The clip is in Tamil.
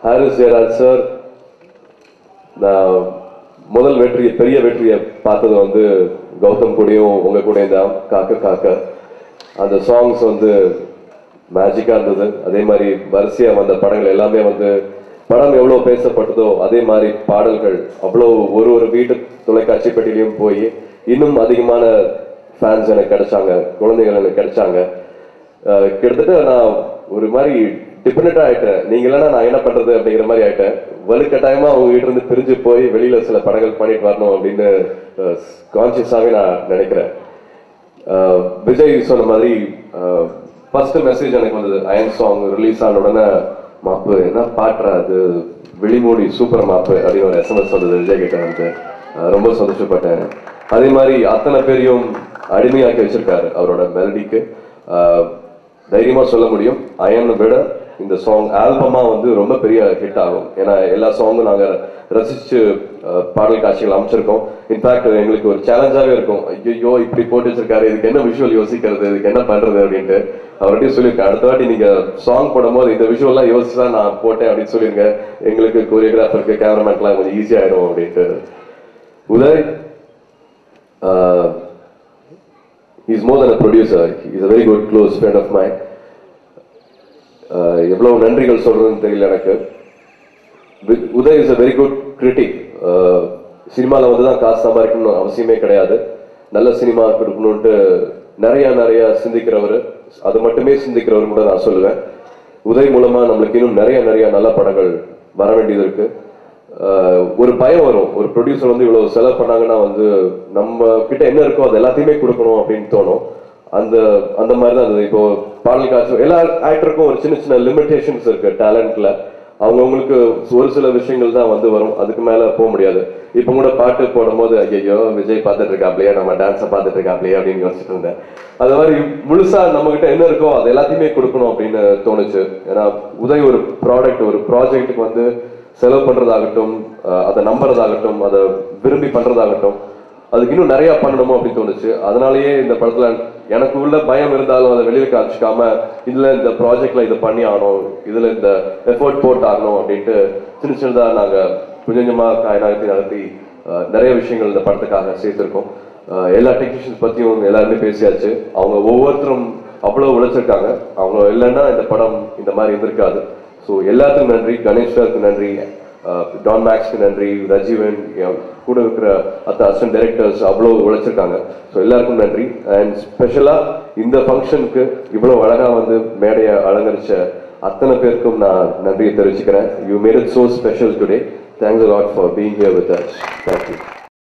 ஹாரிஸ் ஜெயராஜ் சார், நான் முதல் பெரிய வெற்றியை பார்த்தது வந்து கௌதம் கூடயும் உங்க கூடயும் தான். காக்க காக்க அந்த சாங்ஸ் வந்து மேஜிக்கா இருந்தது. அதே மாதிரி வரிசையா வந்த படங்கள் எல்லாமே வந்து படம் எவ்வளவு பேசப்பட்டதோ அதே மாதிரி பாடல்கள் அவ்வளோ ஒரு வீட்டு தொலைக்காட்சி பெட்டிலையும் போய் இன்னும் அதிகமான ஃபேன்ஸ் எனக்கு கிடைச்சாங்க, குழந்தைகள் எனக்கு கிடைச்சாங்க. கிட்டத்தட்ட நான் ஒரு மாதிரி டிபெண்டா ஆயிட்டேன். நீங்க இல்லைன்னா நான் என்ன பண்றது அப்படிங்கிற மாதிரி ஆயிட்டேன். வலுக்கட்டாயமா அவங்க கிட்ட இருந்து பிரிஞ்சு போய் வெளியில சில படங்கள் பண்ணிட்டு வரணும் அப்படின்னு கான்சியஸாவே நான் நினைக்கிறேன். விஜய் சொன்ன மாதிரி ஃபர்ஸ்ட் மெசேஜ் எனக்கு வந்தது அயன் சாங் ரிலீஸ் ஆன உடனே, மாப்பு என்ன பாட்டுற அது விழிமூடி சூப்பர் மாப்பு அப்படின்னு ஒரு SMS வந்தது விஜய் கிட்ட வந்து. ரொம்ப சந்தோஷப்பட்டேன். அதே மாதிரி அத்தனை பேரையும் அடிமையாக்கி வச்சிருக்காரு அவரோட மெலடிக்கு. தைரியமா சொல்ல முடியும் அயனை விட இந்த சாங் ஆல்பமா வந்து ரொம்ப பெரிய ஹிட் ஆகும். ஏன்னா எல்லா சாங்கும் நாங்க ரசிச்சு பாடல் காட்சிகள் அமைச்சிருக்கோம். இன்ஃபேக்ட் எங்களுக்கு ஒரு சேலஞ்சாவே இருக்கும், ஐயோ இப்படி போட்டு வச்சிருக்காரு, இதுக்கு என்ன விஷுவல் யோசிக்கிறது, இதுக்கு என்ன பண்றது அப்படின்ட்டு. அவர்கிட்ட சொல்லியிருக்கேன், அடுத்த வாட்டி நீங்க சாங் போடும்போது இந்த விஷுவல்லாம் யோசிச்சுதான் நான் போட்டேன் அப்படின்னு சொல்லிருங்க. எங்களுக்கு கோரியோகிராஃபருக்கு கேமராமேன்லாம் கொஞ்சம் ஈஸி ஆயிடும் அப்படின்ட்டு. Uday he's more than a producer, he's a very good close friend of mine. எவ்வளவு நன்றிகள் சொல்றதுன்னு தெரியல எனக்கு. Uday is a very good critic. சினிமாவில் வந்து தான் காசு சம்பாதிக்கணும்னு அவசியமே கிடையாது. நல்ல சினிமா கொடுக்கணும்ட்டு நிறைய சிந்திக்கிறவர், அது மட்டுமே சிந்திக்கிறவர் கூட நான் சொல்லுவேன். உதய் மூலமா நம்மளுக்கு இன்னும் நிறைய நல்ல படங்கள் வர வேண்டியது இருக்கு. ஒரு பயம் வரும், ஒரு ப்ரொடியூசர் வந்து இவ்வளவு செலவு பண்ணாங்கன்னா வந்து நம்ம கிட்ட என்ன இருக்கோ அது எல்லாத்தையுமே கொடுக்கணும் அப்படின்னு தோணும். அந்த மாதிரி தான் அது. இப்போ பாடல் காட்சி எல்லா ஆக்டருக்கும் ஒரு சின்ன லிமிடேஷன்ஸ் இருக்கு டேலண்ட்ல. அவங்கவுங்களுக்கு ஒரு சில விஷயங்கள் தான் வந்து வரும், அதுக்கு மேல போக முடியாது. இப்ப கூட பாட்டு போடும் போது ஐயோ விஜய் பார்த்துட்டு இருக்காப்லையே, நம்ம டான்ஸை பார்த்துட்டு இருக்காப்லையே அப்படின்னு யோசிச்சுட்டு இருந்தேன். அது மாதிரி முழுசா நம்ம கிட்ட என்ன இருக்கோ அது எல்லாத்தையுமே கொடுக்கணும் அப்படின்னு தோணுச்சு. ஏன்னா உதய் ஒரு ப்ராடக்ட், ஒரு ப்ராஜெக்டுக்கு வந்து செலவு பண்றதாகட்டும், அதை நம்புறதாகட்டும், அதை விரும்பி பண்றதாகட்டும், அதுக்கு இன்னும் நிறைய பண்ணணுமோ அப்படின்னு தோணுச்சு. அதனாலேயே இந்த படத்துல எனக்கு உள்ள பயம் இருந்தாலும் அதை வெளியில காமிச்சிக்காம இதுல இந்த ப்ராஜெக்ட்ல இதை பண்ணி ஆகணும், இதுல இந்த எஃபோர்ட் போட்டு ஆகணும் அப்படின்ட்டு சின்னதா நாங்க கொஞ்சமா நடத்தி நிறைய விஷயங்கள் இந்த படத்துக்காக சேர்த்திருக்கோம். எல்லா டெக்னீஷியன்ஸ் பத்தியும் எல்லாருமே பேசியாச்சு. அவங்க ஒவ்வொருத்தரும் அவ்வளவு உழைச்சிருக்காங்க. அவங்க இல்லைன்னா இந்த படம் இந்த மாதிரி இருந்திருக்காது. ஸோ எல்லாத்துக்கும் நன்றி. கணேஷ் சாருக்கு நன்றி, டான் மேக்ஸ்க்கு நன்றி, ரஜீவன், கூட இருக்கிற அசிஸ்டன்ட் டைரக்டர்ஸ் அவ்வளோ உழைச்சிருக்காங்க. ஸோ எல்லாருக்கும் நன்றி. அண்ட் ஸ்பெஷலாக இந்த ஃபங்க்ஷனுக்கு இவ்வளோ அழகாக வந்து மேடையை அலங்கரிச்ச அத்தனை பேருக்கும் நான் நன்றியை தெரிவிச்சுக்கிறேன். You made it so special today. Thanks a lot for being here with us. Thank you.